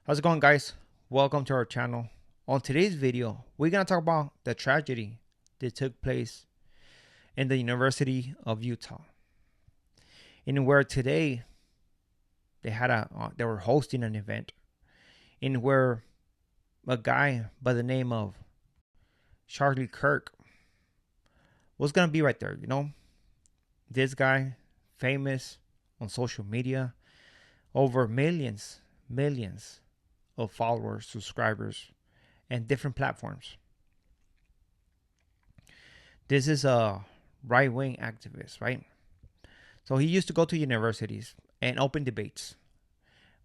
How's it going, guys? Welcome to our channel. On today's video, we're gonna talk about the tragedy that took place in the University of Utah, in where today they were hosting an event in where a guy by the name of Charlie Kirk was gonna be right there. This guy, famous on social media, over millions of followers, subscribers, and different platforms. This is a right-wing activist, right? So he used to go to universities and open debates,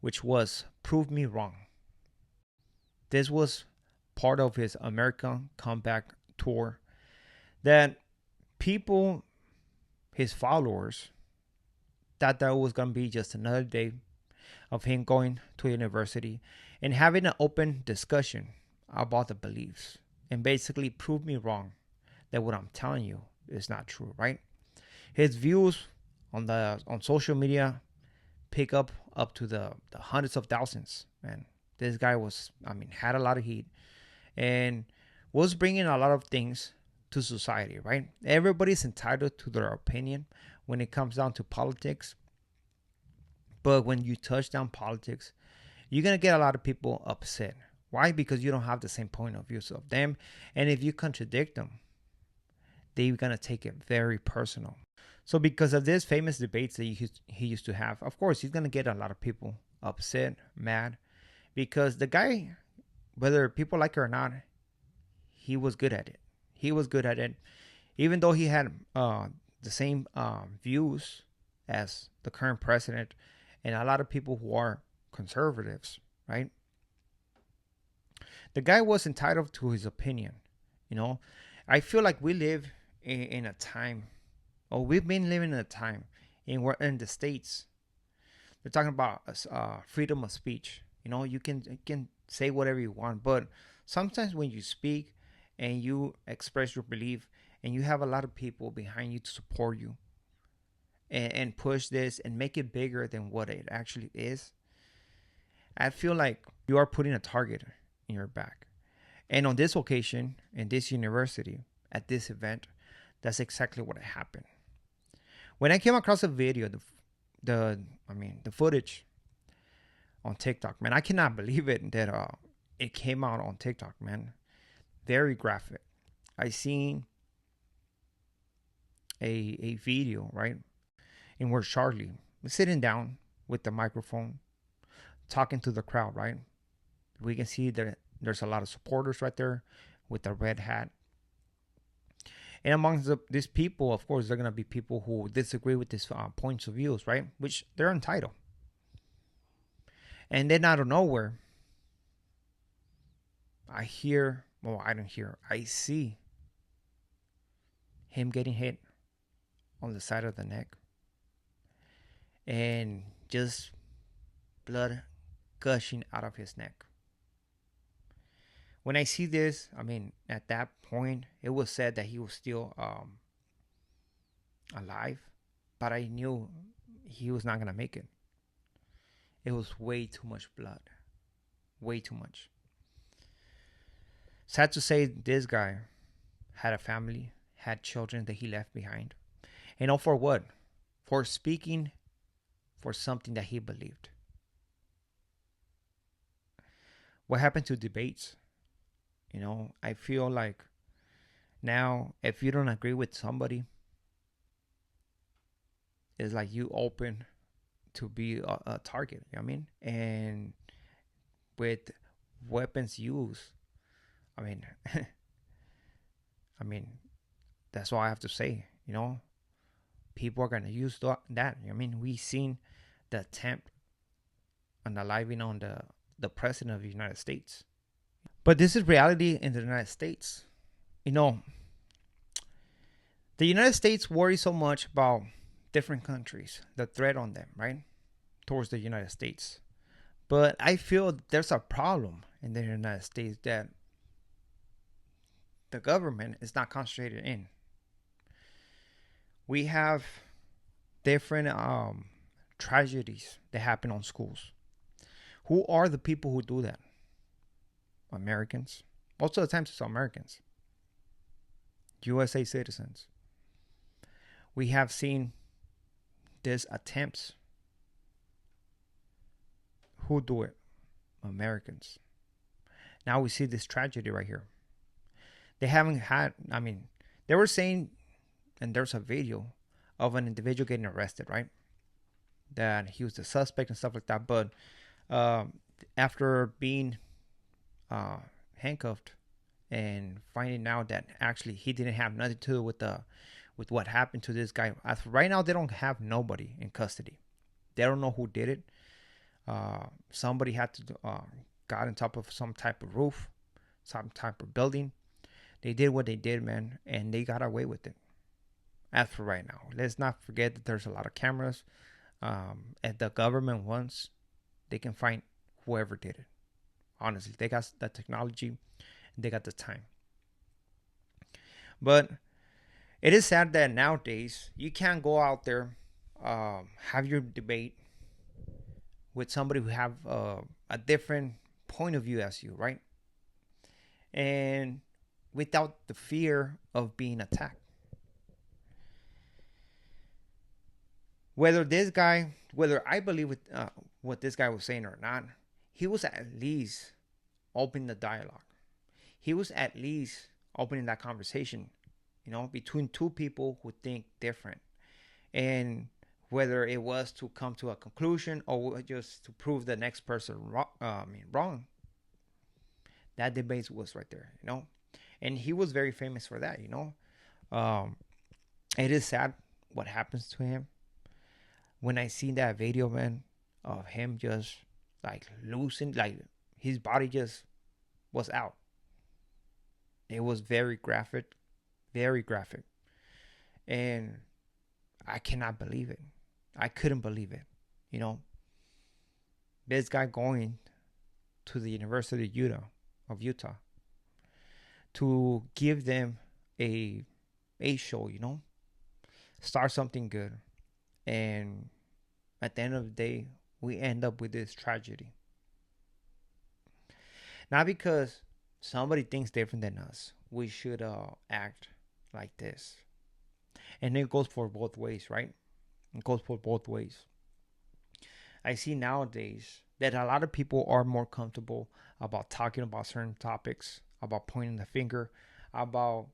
which was prove me wrong. This was part of his American comeback tour that people, his followers, thought that was going to be just another day of him going to university and having an open discussion about the beliefs and basically prove me wrong that what I'm telling you is not true, right? His views on social media pick up to the hundreds of thousands, man. This guy had a lot of heat and was bringing a lot of things to society, right? Everybody's entitled to their opinion when it comes down to politics. But when you touch down politics, you're going to get a lot of people upset. Why? Because you don't have the same point of view of them. And if you contradict them, they're going to take it very personal. So because of this famous debates that he used to have, of course, he's going to get a lot of people upset, mad. Because the guy, whether people like it or not, he was good at it. He was good at it. Even though he had the same views as the current president and a lot of people who are conservatives, right? The guy was entitled to his opinion. I feel like we live in a time, or we've been living in a time, and we're in the States. They're talking about freedom of speech. You can say whatever you want, but sometimes when you speak and you express your belief, and you have a lot of people behind you to support you, and push this and make it bigger than what it actually is, I feel like you are putting a target in your back. And on this occasion, in this university, at this event, that's exactly what happened. When I came across a video, the footage on TikTok, man, I cannot believe it that it came out on TikTok, man. Very graphic. I seen a video, right? And where Charlie was sitting down with the microphone, talking to the crowd, right? We can see that there's a lot of supporters right there with the red hat. And amongst these people, of course, there are going to be people who disagree with these points of views, right? Which they're entitled. And then out of nowhere, I see him getting hit on the side of the neck. And just blood gushing out of his neck. When I see this, at that point, it was said that he was still alive, but I knew he was not going to make it. It was way too much blood. Way too much. Sad to say, this guy had a family, had children that he left behind. And all for what? For speaking for something that he believed. What happened to debates? I feel like now, if you don't agree with somebody, it's like you open to be a target. And with weapons used, that's all I have to say. People are gonna use that. We've seen the attempt on aliving on the president of the United States. But this is reality in the United States. The United States worries so much about different countries, the threat on them, right? Towards the United States. But I feel there's a problem in the United States that the government is not concentrated in. We have different tragedies that happen on schools. Who are the people who do that? Americans. Most of the times it's Americans, USA citizens. We have seen these attempts. Who do it? Americans. Now we see this tragedy right here. They haven't had, I mean, they were saying, and there's a video of an individual getting arrested, right? That he was the suspect and stuff like that. But after being handcuffed and finding out that actually he didn't have nothing to do with what happened to this guy. As for right now, they don't have nobody in custody. They don't know who did it. Somebody had to got on top of some type of roof, some type of building. They did what they did, man, and they got away with it. As for right now, let's not forget that there's a lot of cameras. If the government wants, they can find whoever did it. Honestly, they got the technology, they got the time. But it is sad that nowadays you can't go out there, have your debate with somebody who have a different point of view as you, right? And without the fear of being attacked. Whether I believe with what this guy was saying or not, he was at least opening the dialogue. He was at least opening that conversation, between two people who think different. And whether it was to come to a conclusion or just to prove the next person wrong. That debate was right there, And he was very famous for that, It is sad what happens to him. When I seen that video, man, of him just like losing, like his body just was out. It was very graphic. And I cannot believe it. I couldn't believe it. This guy going to the University of Utah to give them a show, start something good. And at the end of the day, we end up with this tragedy. Not because somebody thinks different than us, we should act like this. And it goes for both ways, right? It goes for both ways. I see nowadays that a lot of people are more comfortable about talking about certain topics, about pointing the finger, about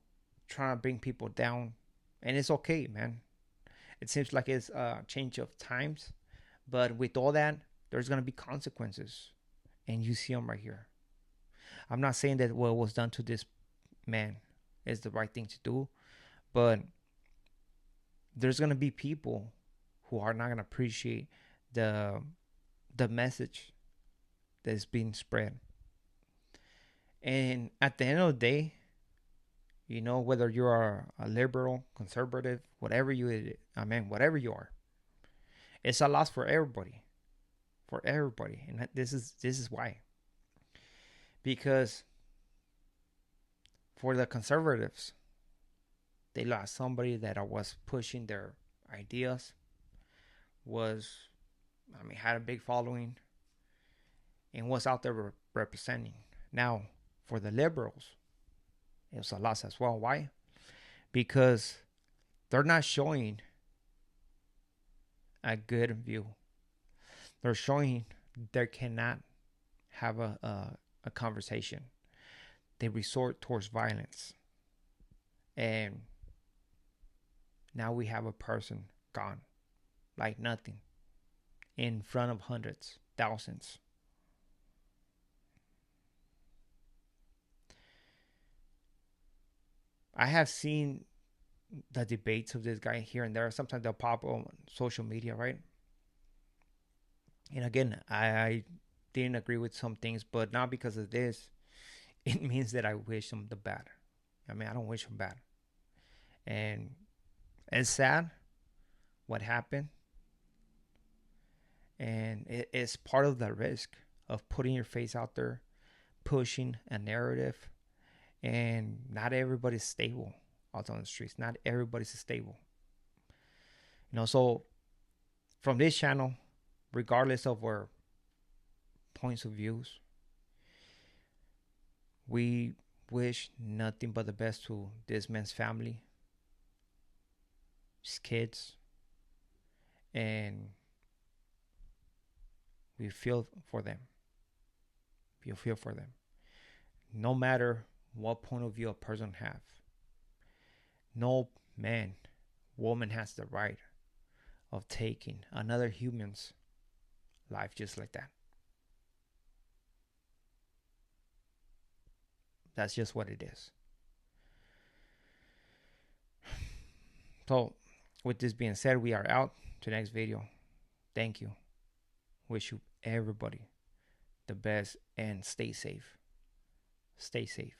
trying to bring people down. And it's okay, man. It seems like it's a change of times. But with all that, there's going to be consequences. And you see them right here. I'm not saying that what was done to this man is the right thing to do. But there's going to be people who are not going to appreciate the message that is being spread. And at the end of the day, whether you are a liberal, conservative, whatever you are, it's a loss for everybody. For everybody. And this is why. Because for the conservatives, they lost somebody that was pushing their ideas, had a big following, and was out there representing. Now, for the liberals, it was a loss as well. Why? Because they're not showing a good view. They're showing they cannot have a conversation. They resort towards violence. And now we have a person gone like nothing in front of hundreds, thousands. I have seen the debates of this guy here and there. Sometimes they'll pop on social media, right? And again, I didn't agree with some things, but not because of this. It means that I wish him the bad. I don't wish him bad. And it's sad what happened. And it's part of the risk of putting your face out there, pushing a narrative. And not everybody's stable out on the streets. Not everybody's stable. So from this channel, regardless of our points of views. We wish nothing but the best to this man's family, his kids, and we feel for them. We feel for them. No matter what point of view a person have, no man, woman has the right of taking another human's life just like that. That's just what it is. So, with this being said, we are out to the next video. Thank you. Wish you everybody the best and stay safe. Stay safe.